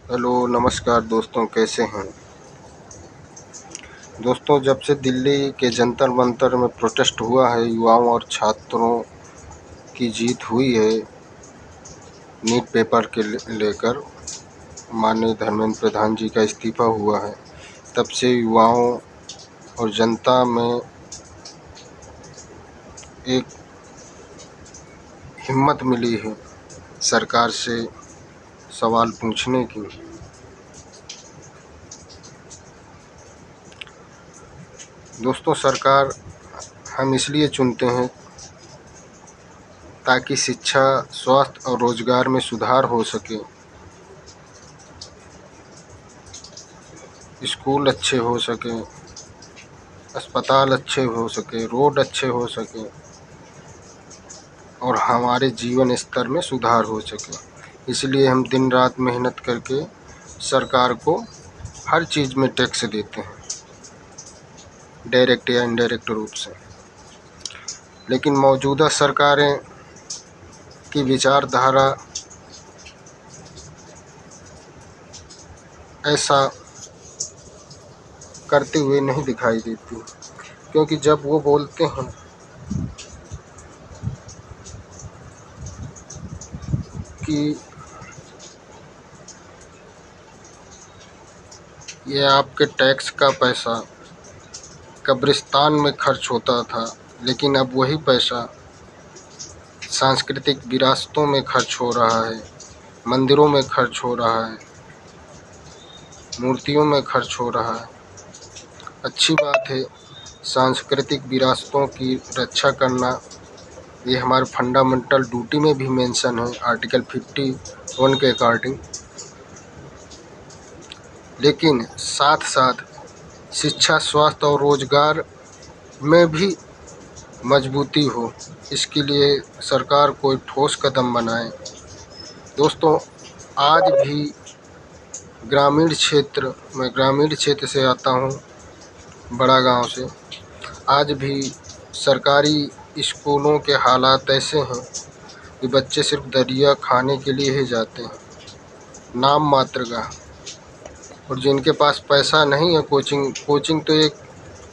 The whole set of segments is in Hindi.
हेलो नमस्कार दोस्तों, कैसे हैं दोस्तों। जब से दिल्ली के जंतर मंतर में प्रोटेस्ट हुआ है, युवाओं और छात्रों की जीत हुई है नीट पेपर के लेकर, माननीय धर्मेंद्र प्रधान जी का इस्तीफा हुआ है, तब से युवाओं और जनता में एक हिम्मत मिली है सरकार से सवाल पूछने की। दोस्तों, सरकार हम इसलिए चुनते हैं ताकि शिक्षा, स्वास्थ्य और रोजगार में सुधार हो सके, स्कूल अच्छे हो सके, अस्पताल अच्छे हो सके, रोड अच्छे हो सके और हमारे जीवन स्तर में सुधार हो सके। इसलिए हम दिन रात मेहनत करके सरकार को हर चीज़ में टैक्स देते हैं, डायरेक्ट या इनडायरेक्ट रूप से। लेकिन मौजूदा सरकारें की विचारधारा ऐसा करते हुए नहीं दिखाई देती, क्योंकि जब वो बोलते हैं कि ये आपके टैक्स का पैसा कब्रिस्तान में खर्च होता था, लेकिन अब वही पैसा सांस्कृतिक विरासतों में खर्च हो रहा है, मंदिरों में खर्च हो रहा है, मूर्तियों में खर्च हो रहा है। अच्छी बात है, सांस्कृतिक विरासतों की रक्षा करना ये हमारे फंडामेंटल ड्यूटी में भी मेंशन है, आर्टिकल 51 के अकॉर्डिंग। लेकिन साथ साथ शिक्षा, स्वास्थ्य और रोजगार में भी मजबूती हो, इसके लिए सरकार कोई ठोस कदम बनाए। दोस्तों, आज भी मैं ग्रामीण क्षेत्र से आता हूँ, बड़ा गांव से। आज भी सरकारी स्कूलों के हालात ऐसे हैं कि बच्चे सिर्फ दलिया खाने के लिए ही जाते हैं, नाम मात्र का। और जिनके पास पैसा नहीं है, कोचिंग तो एक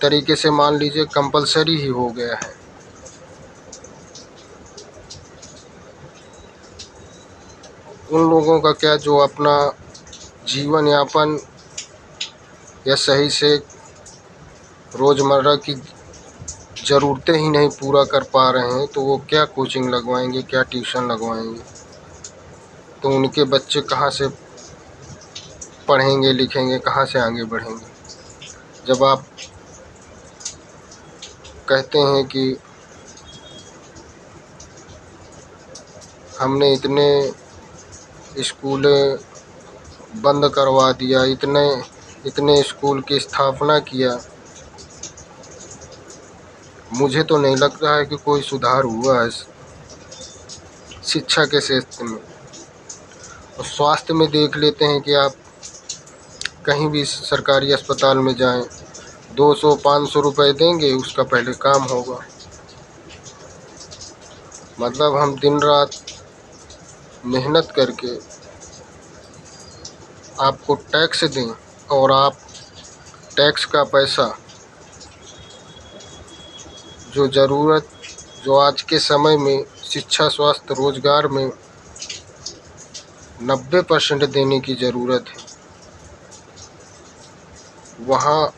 तरीके से मान लीजिए कंपलसरी ही हो गया है। उन लोगों का क्या, जो अपना जीवन यापन या सही से रोज़मर्रा की ज़रूरतें ही नहीं पूरा कर पा रहे हैं, तो वो क्या कोचिंग लगवाएंगे, क्या ट्यूशन लगवाएंगे। तो उनके बच्चे कहाँ से पढ़ेंगे लिखेंगे, कहाँ से आगे बढ़ेंगे। जब आप कहते हैं कि हमने इतने स्कूलें बंद करवा दिया, इतने स्कूल की स्थापना किया, मुझे तो नहीं लग रहा है कि कोई सुधार हुआ है शिक्षा के क्षेत्र में। और स्वास्थ्य में देख लेते हैं कि आप कहीं भी सरकारी अस्पताल में जाएं, 200-500 रुपये देंगे, उसका पहले काम होगा। मतलब हम दिन रात मेहनत करके आपको टैक्स दें और आप टैक्स का पैसा जो आज के समय में शिक्षा, स्वास्थ्य, रोजगार में 90% देने की ज़रूरत है, वहाँ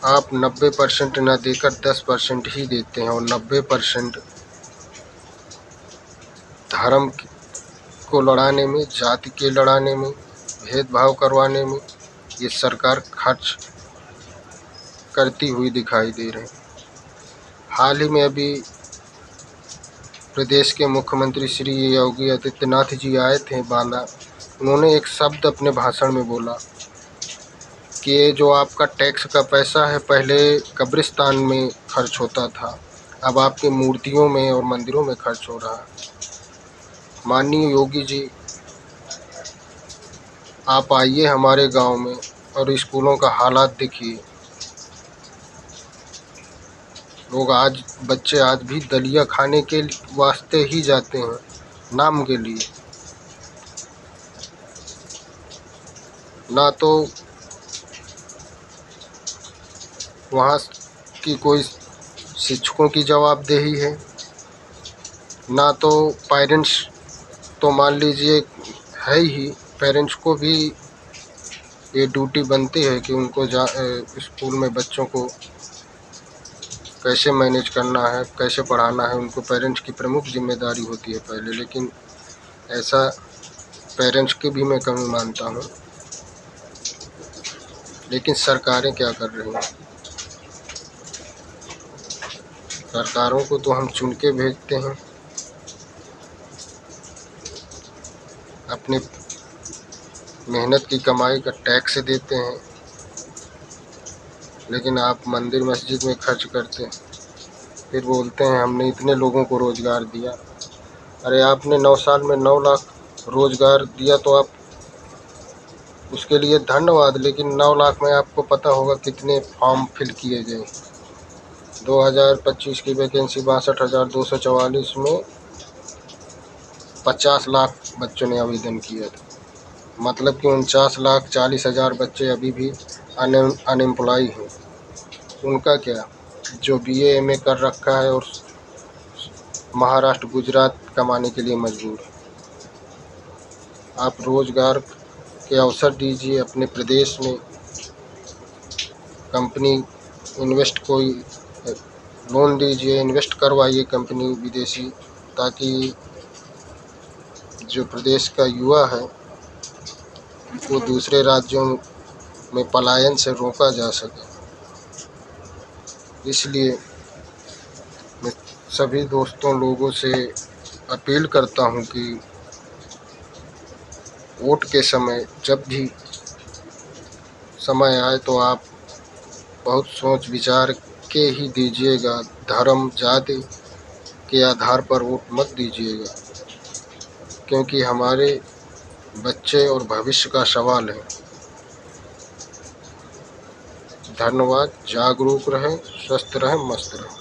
आप 90% न देकर 10% ही देते हैं। और 90% धर्म को लड़ाने में, जाति के लड़ाने में, भेदभाव करवाने में ये सरकार खर्च करती हुई दिखाई दे रही है। हाल ही में अभी प्रदेश के मुख्यमंत्री श्री योगी आदित्यनाथ जी आए थे बांदा। उन्होंने एक शब्द अपने भाषण में बोला कि ये जो आपका टैक्स का पैसा है, पहले कब्रिस्तान में खर्च होता था, अब आपकी मूर्तियों में और मंदिरों में खर्च हो रहा है। माननीय योगी जी, आप आइए हमारे गांव में और स्कूलों का हालात देखिए। बच्चे आज भी दलिया खाने के वास्ते ही जाते हैं, नाम के लिए। ना तो वहाँ की कोई शिक्षकों की जवाबदेही है, ना तो पेरेंट्स, तो मान लीजिए है ही, पेरेंट्स को भी ये ड्यूटी बनती है कि उनको स्कूल में बच्चों को कैसे मैनेज करना है, कैसे पढ़ाना है, उनको पेरेंट्स की प्रमुख जिम्मेदारी होती है पहले। लेकिन ऐसा पेरेंट्स की भी मैं कमी मानता हूँ। लेकिन सरकारें क्या कर रही हैं? सरकारों को तो हम चुन के भेजते हैं, अपने मेहनत की कमाई का टैक्स देते हैं, लेकिन आप मंदिर मस्जिद में खर्च करते हैं, फिर बोलते हैं हमने इतने लोगों को रोज़गार दिया। अरे आपने 9 साल में 9 लाख रोज़गार दिया तो आप उसके लिए धन्यवाद, लेकिन 9 लाख में आपको पता होगा कितने फॉर्म फिल किए गए। 2025 की वैकेंसी 62,244 में 50 लाख बच्चों ने आवेदन किया था। मतलब कि 49,40,000 बच्चे अभी भी अनएम्प्लॉय हैं। उनका क्या, जो BA MA कर रखा है और महाराष्ट्र गुजरात कमाने के लिए मजबूर है। आप रोज़गार के अवसर दीजिए अपने प्रदेश में, कंपनी इन्वेस्ट, कोई लोन दीजिए, इन्वेस्ट करवाइए कंपनी विदेशी, ताकि जो प्रदेश का युवा है वो दूसरे राज्यों में पलायन से रोका जा सके। इसलिए मैं सभी दोस्तों लोगों से अपील करता हूं कि वोट के समय जब भी समय आए तो आप बहुत सोच विचार के ही दीजिएगा। धर्म जाति के आधार पर वोट मत दीजिएगा, क्योंकि हमारे बच्चे और भविष्य का सवाल है। धन्यवाद। जागरूक रहें, स्वस्थ रहें, मस्त रहें।